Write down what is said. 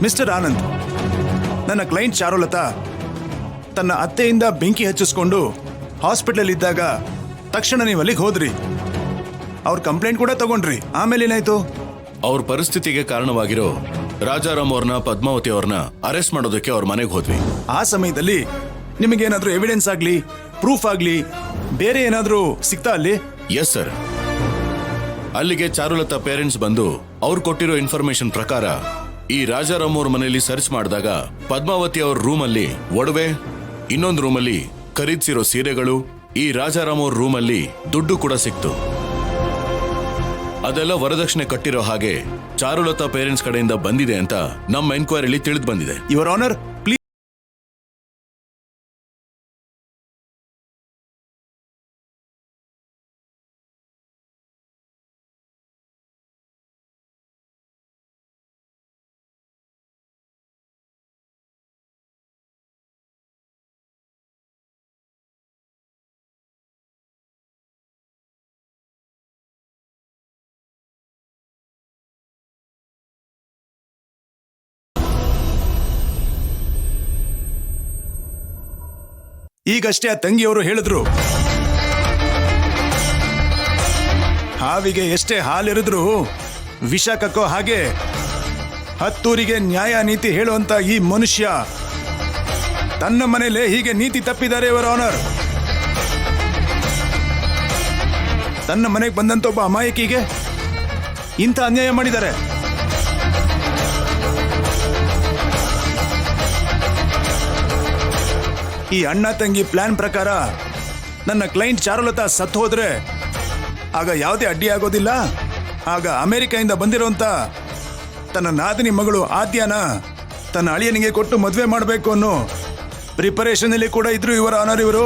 Mister Anand, ನನ್ನ client Charulata ತನ್ನ ಅತ್ತೆಯಿಂದ ಬೆಂಕಿ ಹಚ್ಚಿಸ್ಕೊಂಡು ಹಾಸ್ಪಿಟಲ್ ಇದ್ದಾಗ ತಕ್ಷಣ ನೀವು ಅಲ್ಲಿಗೆ ಹೋದ್ರಿ. ಅವ್ರ ಕಂಪ್ಲೇಂಟ್ ಕೂಡ ತಗೊಂಡ್ರಿ. ಆಮೇಲೆ ಏನಾಯ್ತು? ಅವ್ರ ಪರಿಸ್ಥಿತಿಗೆ ಕಾರಣವಾಗಿರೋ ರಾಜಾರಾಮ್ ಅವ್ರನ್ನ, ಪದ್ಮಾವತಿ ಅವ್ರನ್ನ ಅರೆಸ್ಟ್ ಮಾಡೋದಕ್ಕೆ ಅವ್ರ ಮನೆಗೆ ಹೋದ್ವಿ. ಆ ಸಮಯದಲ್ಲಿ ನಿಮಗೇನಾದ್ರೂ ಎವಿಡೆನ್ಸ್ ಆಗ್ಲಿ, ಪ್ರೂಫ್ ಆಗ್ಲಿ, ಬೇರೆ ಏನಾದ್ರೂ ಸಿಗ್ತಾ ಅಲ್ಲಿ? Yes sir. ಅಲ್ಲಿಗೆ ಚಾರುಲತಾ ಪೇರೆಂಟ್ಸ್ ಬಂದು ಅವ್ರು ಕೊಟ್ಟಿರೋ ಇನ್ಫಾರ್ಮೇಶನ್ ಪ್ರಕಾರ ಈ ರಾಜಾರಾಮ್ ಅವ್ರ ಮನೆಯಲ್ಲಿ ಸರ್ಚ್ ಮಾಡಿದಾಗ ಪದ್ಮಾವತಿ ಅವ್ರ ರೂಮಲ್ಲಿ ಒಡವೆ, ಇನ್ನೊಂದು ರೂಮಲ್ಲಿ ಖರೀದಿಸಿರೋ ಸೀರೆಗಳು, ಈ ರಾಜಾರಾಮ್ ಅವ್ರ ರೂಮಲ್ಲಿ ದುಡ್ಡು ಕೂಡ ಸಿಕ್ತು. ಅದೆಲ್ಲ ವರದಕ್ಷಿಣೆ ಕಟ್ಟಿರೋ ಹಾಗೆ ಚಾರುಲತಾ ಪೇರೆಂಟ್ಸ್ ಕಡೆಯಿಂದ ಬಂದಿದೆ ಅಂತ ನಮ್ಮ ಎನ್ಕ್ವೈರಿಲಿ ತಿಳಿದು ಬಂದಿದೆ. Your honour, please. ಈಗಷ್ಟೇ ಆ ತಂಗಿಯವರು ಹೇಳಿದ್ರು, ಹಾವಿಗೆ ಎಷ್ಟೇ ಹಾಲಿರಿದ್ರು ವಿಷ ಕಕ್ಕೋ ಹಾಗೆ ಹತ್ತೂರಿಗೆ ನ್ಯಾಯ ನೀತಿ ಹೇಳುವಂತ ಈ ಮನುಷ್ಯ ತನ್ನ ಮನೇಲೆ ಹೀಗೆ ನೀತಿ ತಪ್ಪಿದ್ದಾರೆ. ಯುವರ್ ಆನರ್, ತನ್ನ ಮನೆಗೆ ಬಂದಂತ ಒಬ್ಬ ಅಮಾಯಕಿಗೆ ಇಂಥ ಅನ್ಯಾಯ ಮಾಡಿದ್ದಾರೆ. ಈ ಅಣ್ಣ ತಂಗಿ ಪ್ಲಾನ್ ಪ್ರಕಾರ ನನ್ನ ಕ್ಲೈಂಟ್ ಚಾರುಲತಾ ಸತ್ತು ಹೋದ್ರೆ ಆಗ ಯಾವುದೇ ಅಡ್ಡಿ ಆಗೋದಿಲ್ಲ. ಆಗ ಅಮೆರಿಕೆಯಿಂದ ಬಂದಿರುವಂತ ತನ್ನ ನಾದಿನಿ ಮಗಳು ಆದ್ಯಾನ ತನ್ನ ಅಳಿಯನಿಗೆ ಕೊಟ್ಟು ಮದುವೆ ಮಾಡಬೇಕು ಅನ್ನೋ ಪ್ರಿಪರೇಷನ್ ಅಲ್ಲಿ ಕೂಡ ಇದ್ರು ಯುವರ್ ಆನರ್ ಇವರು.